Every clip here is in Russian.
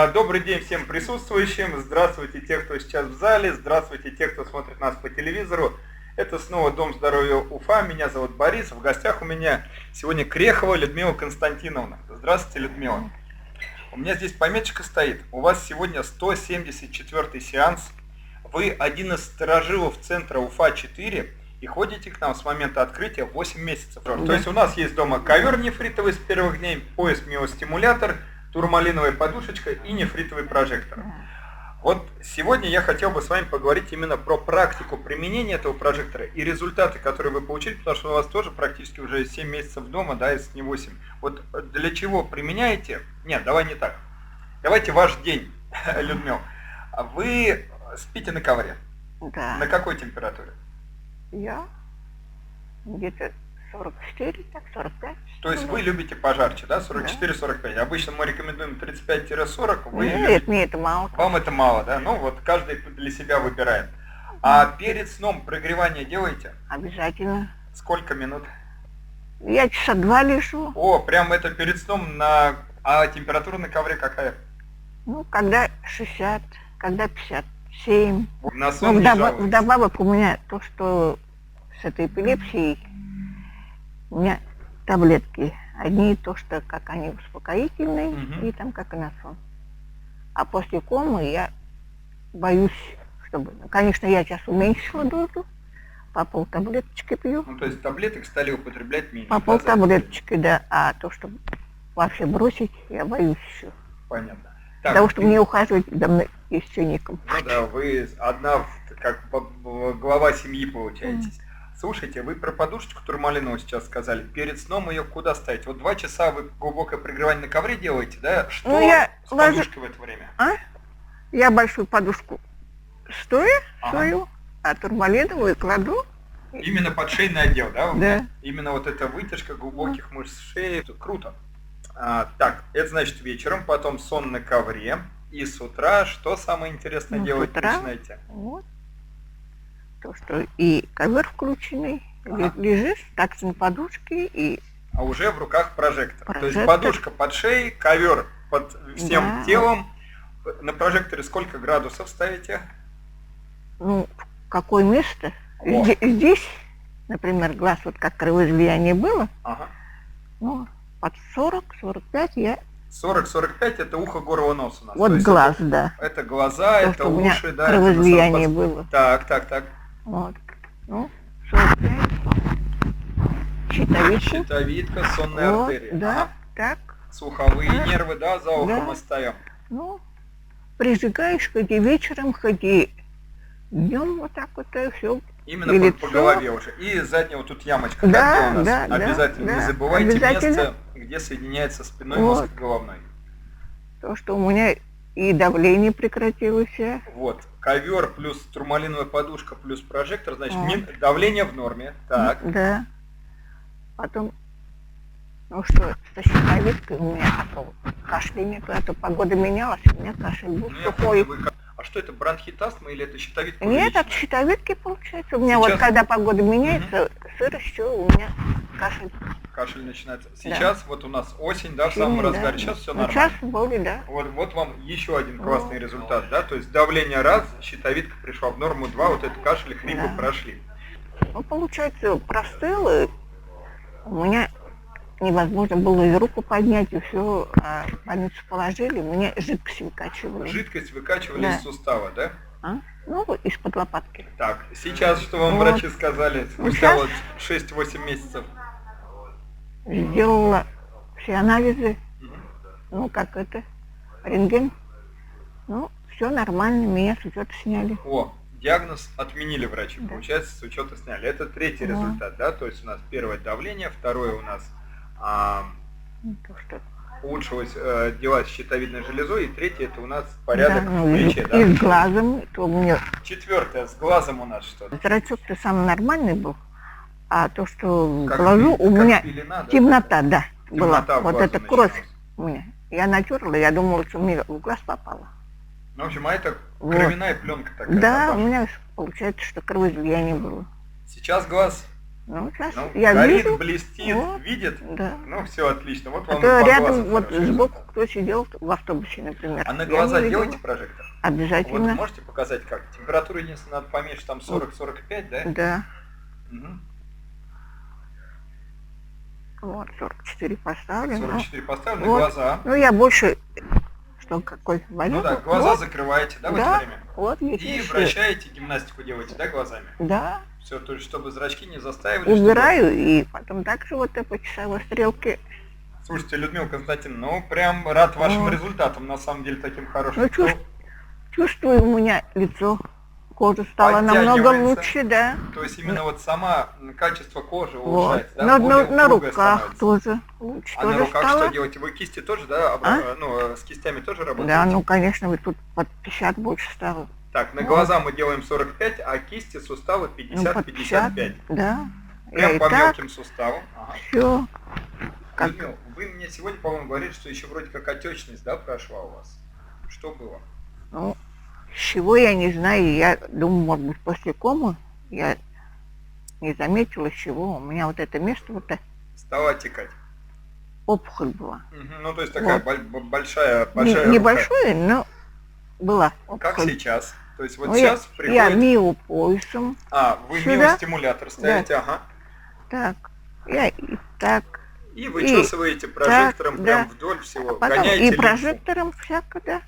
Добрый день всем присутствующим, здравствуйте те, кто сейчас в зале, здравствуйте те, кто смотрит нас по телевизору. Это снова Дом здоровья Уфа, меня зовут Борис, в гостях у меня сегодня Крехова Людмила Константиновна. Здравствуйте, Людмила. У меня здесь пометочка стоит, у вас сегодня 174-й сеанс, вы один из старожилов центра Уфа-4 и ходите к нам с момента открытия 8 месяцев. То есть у нас есть дома ковер нефритовый с первых дней, пояс миостимулятор, турмалиновая подушечка и нефритовый прожектор. Вот сегодня я хотел бы с вами поговорить именно про практику применения этого прожектора и результаты, которые вы получили, потому что у вас тоже практически уже 7 месяцев дома, да, если не 8. Вот для чего применяете? Нет, давай не так. Давайте ваш день, Людмила. Вы спите на ковре? Да. На какой температуре? Я где-то 44, так 45. То есть вы любите пожарче, да, 44-45. Обычно мы рекомендуем 35-40. Вы Нет, любите... мне это мало. Вам это мало, да? Ну вот каждый для себя выбирает. А перед сном прогревание делаете? Обязательно. Сколько минут? Я часа 2 лежу. О, прям это перед сном на... А температура на ковре какая? Ну, когда 60, когда 57. На сон Ну, не жалуетесь? вдобавок у меня то, что с этой эпилепсией, у меня таблетки. Одни то, что как они успокоительные, и там как и на сон. А после комы я боюсь, чтобы... Конечно, я сейчас уменьшила дозу, по полтаблеточки пью. Ну, то есть таблеток стали употреблять меньше. По полтаблеточки, да. А то, чтобы вообще бросить, я боюсь еще. Понятно. Так, Потому что мне ухаживать давно еще некому. Ну да, вы одна, как глава семьи получаетесь. Слушайте, вы про подушечку турмалиновую сейчас сказали. Перед сном ее куда ставить? Вот 2 часа вы глубокое прогревание на ковре делаете, да? Что Ну, я с подушкой в это время? Я большую подушку стоя свою, а турмалиновую кладу. Именно под шейный отдел, да? Да. Именно вот эта вытяжка глубоких мышц шеи. Это круто. Так, это значит вечером, потом сон на ковре. И с утра что самое интересное делать С утра, начинаете? вот. То, что и ковер включенный, лежишь, так на подушке и... А уже в руках прожектор. То есть Прожектор. подушка под шеей, ковер под всем телом. На прожекторе сколько градусов ставите? Ну, какое место? О. Здесь, например, глаз, вот как кровоизлияние было, ну, под 40-45 я... 40-45 это ухо, горло, нос у нас. Вот глаз, да. Это глаза, То, это что у меня уши, да. кровоизлияние было. Так. Вот. Ну, 45. Щитовидка. Щитовидка, сонная Вот, артерия. да, так. Слуховые нервы, да, за ухом Да. остаем. Ну, прижигаешь, ходи вечером, ходи днем, вот так вот, и все. Именно И по лицо. голове уже. И задняя вот тут ямочка, Да, как где у нас. да, Обязательно да, не да. забывайте Обязательно. место, где соединяется спиной, Вот. мозг головной. То, что у меня и давление прекратилось. Вот. Ковер плюс турмалиновая подушка плюс прожектор, значит, Вот. давление в норме. Так. Да. Потом, ну что, со щитовидкой у меня кашляние, когда-то погода менялась, у меня кашель был Ну, я сухой. помню, А что это, бронхит, астма или это щитовидка? Нет, увеличена? от щитовидки получается. У меня Сейчас- вот когда погода меняется, сырость, все, у меня кашель. Кашель начинается. Сейчас вот у нас осень, да, в самом Сильный, разгаре. да. Сейчас все Ну, нормально. сейчас боли, да. Вот вам еще один классный результат, да, то есть давление раз, щитовидка пришла в норму 2, вот это кашель, хрипы Да. прошли. Ну, получается, простыл, и у меня невозможно было и руку поднять, и все, в больницу положили, мне жидкость выкачивали. Жидкость выкачивали Да. из сустава, да? Ну, из-под лопатки. Так, сейчас что вам Вот. врачи сказали, спустя Сейчас- вот 6-8 месяцев? Сделала все анализы, ну, как это, рентген. Ну, все нормально, меня с учета сняли. О, диагноз отменили врачи, получается, с учета сняли. Это третий Да. результат, да, то есть у нас первое давление, второе у нас Ну, то, что... улучшилось дела с щитовидной железой, и третье это у нас порядок да, в ну, плече, да? и с глазом, то у меня Четвертое, с глазом у нас что-то. зрачок-то самый нормальный был, а то, что в Как глазу у как меня пелена, да? темнота, да, Темнота была. в Вот глазу эта кровь начиналась. у меня. Я натерла, я думала, что мне в глаз попало. Ну, в общем, а это Вот. кровяная пленка такая. Да, да, у меня получается, что кровоизлияние было. Сейчас глаз Ну, сейчас Ну, я горит, вижу. блестит, Вот, видит? да. Ну, все отлично. Вот А вам то и по рядом глазу вот хороший сбоку результат. кто сидел в автобусе, например. А на Я глаза не видела. делаете прожектор? Вот Обязательно. можете показать как? Температуру единственное надо поменьше, там 40-45, да? Да. Мгм. Вот, 44 поставлен. 44 поставлены, Вот. глаза. Ну, я больше, что какой Ну валют. да, глаза Вот, закрываете, да, в это да, время? вот, И видишь, вращаете, гимнастику делаете, да, глазами? да, Все, то есть, чтобы зрачки не заставили, чтобы... убираю, и потом также вот по часовой стрелке. Слушайте, Людмила Константиновна, ну прям рад вашим Вот. результатам, на самом деле, таким хорошим. Ну, чувствую, у меня лицо, кожа стала намного Подтягивается. лучше, да. То есть именно вот сама качество кожи Вот. улучшается, да? На Более руках становится. тоже лучше А тоже на руках стало. что делаете? Вы кисти тоже, да? Ну, с кистями тоже работаете? Да, ну, конечно, вот тут под 50 больше стало. Так, на Вот. глаза мы делаем 45, а кисти, суставы Ну, под 50-55. да. Прям Я по и так мелким суставам. Ага. все. Как... Людмила, вы мне сегодня, по-моему, говорили, что еще вроде как отечность, да, прошла у вас? Что было? Ну, с чего я не знаю, я думаю, может быть, после комы я не заметила, с чего. У меня вот это место, вот Стало отекать. опухоль была. Мгм. Ну, то есть такая Вот. большая Небольшая, но была Как опухоль. сейчас? То есть вот Ну, сейчас я приходит... миопоясом. А, вы сюда. миостимулятор ставите, ага. Так, я и так. И вычесываете прожектором так, прям да. вдоль всего. А потом Гоняете и лимфу. прожектором всяко, да.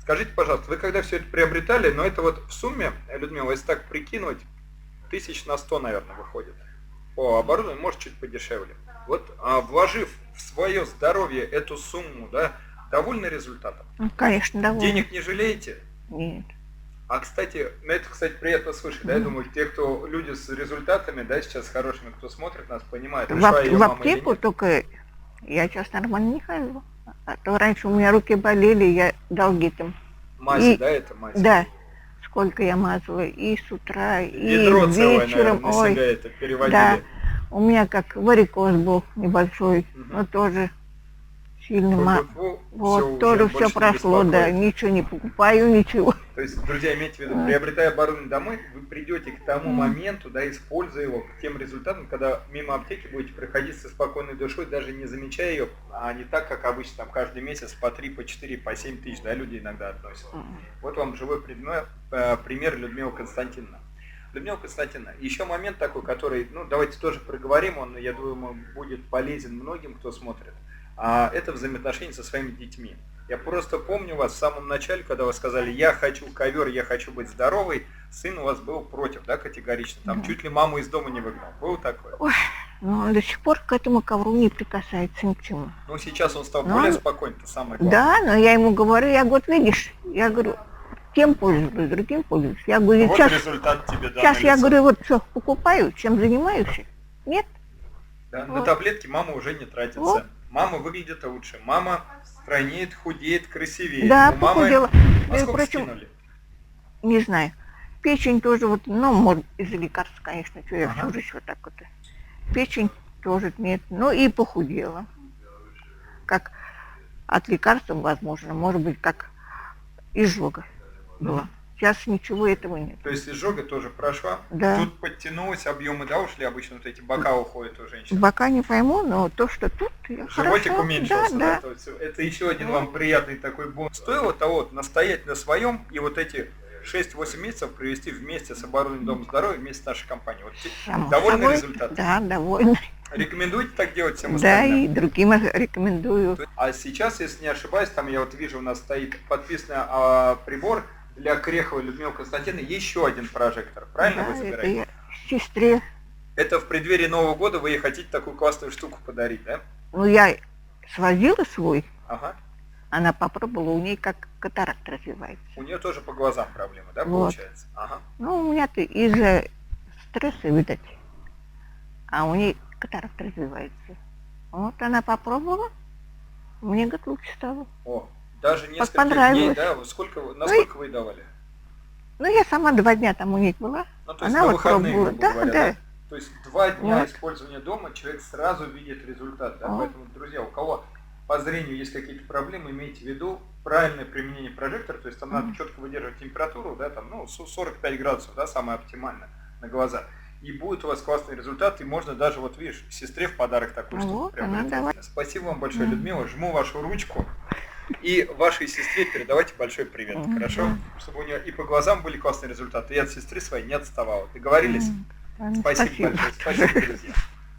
Скажите, пожалуйста, вы когда все это приобретали, но это вот в сумме, Людмила, если так прикинуть, 100 000, наверное, выходит по оборудованию, может чуть подешевле. Вот вложив в свое здоровье эту сумму, да, довольны результатом? Ну, конечно, довольно. Денег не жалеете? Нет. А, кстати, это, приятно слышать, да, я думаю, те, кто люди с результатами, да, сейчас хорошими, кто смотрит нас, понимает, пришла ее В мама или аптеку нет. только я сейчас нормально не хожу. А то раньше у меня руки болели, я долги там. Мази, И- да, это мазь? Да, сколько я мазала и с утра, и Ведро целое, вечером. наверное, на себя это переводили. Да, у меня как варикоз был небольшой, Мгм. но тоже сильно Фу-фу-фу, вот, всё, тоже уже все больше не прошло, да, беспокоит. ничего не покупаю, ничего. То есть, друзья, имейте в виду, приобретая оборудование домой, вы придете к тому моменту, да, используя его, к тем результатам, когда мимо аптеки будете проходить со спокойной душой, даже не замечая ее, а не так, как обычно, там каждый месяц по 3, по 4, по 7 тысяч, да, люди иногда относят. Вот вам живой пример Людмилы Константиновны. Людмила Константиновна, еще момент такой, который, ну, давайте тоже проговорим, он, я думаю, будет полезен многим, кто смотрит. Это взаимоотношения со своими детьми. Я просто помню вас в самом начале, когда вы сказали, я хочу ковер, я хочу быть здоровой, сын у вас был против, да, категорично, там чуть ли маму из дома не выгнал. Было такое? Ой, но он до сих пор к этому ковру не прикасается ни к чему. Ну, сейчас он стал Ну, более он- спокойным, это самое главное. Да, но я ему говорю, я говорю, видишь, я говорю, тем пользуюсь, другим пользуюсь. Я говорю, Вот сейчас, результат тебе, да, сейчас я налицо. говорю, вот все покупаю, чем занимаюсь. Нет, Да, на вот. таблетки мама уже не тратится. Вот. Мама выглядит лучше, мама стройнеет, худеет, красивее. да, У мамы... похудела. А И, сколько впрочем, скинули? не знаю. Печень тоже вот, ну, может, из-за лекарств, конечно, что я Ага. всю жизнь вот так вот. Печень тоже нет, ну и похудела. Как от лекарств, возможно, может быть, как изжога была. Сейчас ничего этого нет. То есть изжога тоже прошла? Да. Тут подтянулось, объемы, да, ушли? Обычно вот эти бока уходят у женщин. Бока не пойму, но то, что тут, я Животик хорошо. уменьшился, Да, да? То есть это еще один вам приятный такой бонус. Стоило того вот настоять на своем и вот эти 6-8 месяцев провести вместе с оборудованием Дома здоровья, вместе с нашей компанией. Вот Само довольны собой. результатом? Да, довольна. Рекомендуете так делать всем Да, остальным? и другим рекомендую. А сейчас, если не ошибаюсь, там я вот вижу, у нас стоит подписанный прибор для Креховой Людмилы Константиновны, еще один прожектор. Правильно Да, вы это забираете? я сестре. Это в преддверии Нового года вы ей хотите такую классную штуку подарить, да? Ну, я свозила свой, Ага. она попробовала, у ней как катаракт развивается. У нее тоже по глазам проблемы, да, Вот. получается? Ага. Ну, у меня-то из-за стресса, видать, а у ней катаракт развивается. Вот она попробовала, мне, говорит, лучше стало. О, даже несколько дней, понравилось. да? Вот насколько вы давали? Ну, я сама 2 дня там у них была. Ну, то есть Она на вот выходные, пробовала. грубо Да, говоря, да. То есть 2 дня Вот. использования дома человек сразу видит результат, да? Вот. Поэтому, друзья, у кого по зрению есть какие-то проблемы, имейте в виду правильное применение прожектора, то есть там надо четко выдерживать температуру, да, там, ну, 45 градусов, да, самое оптимальное на глаза. и будет у вас классный результат, и можно даже, вот видишь, сестре в подарок такую штуку Вот, приобретать. Спасибо вам большое, Людмила, жму вашу ручку. И вашей сестре передавайте большой привет, хорошо? Чтобы у нее и по глазам были классные результаты, и от сестры своей не отставала. Договорились? Спасибо большое. Спасибо, друзья.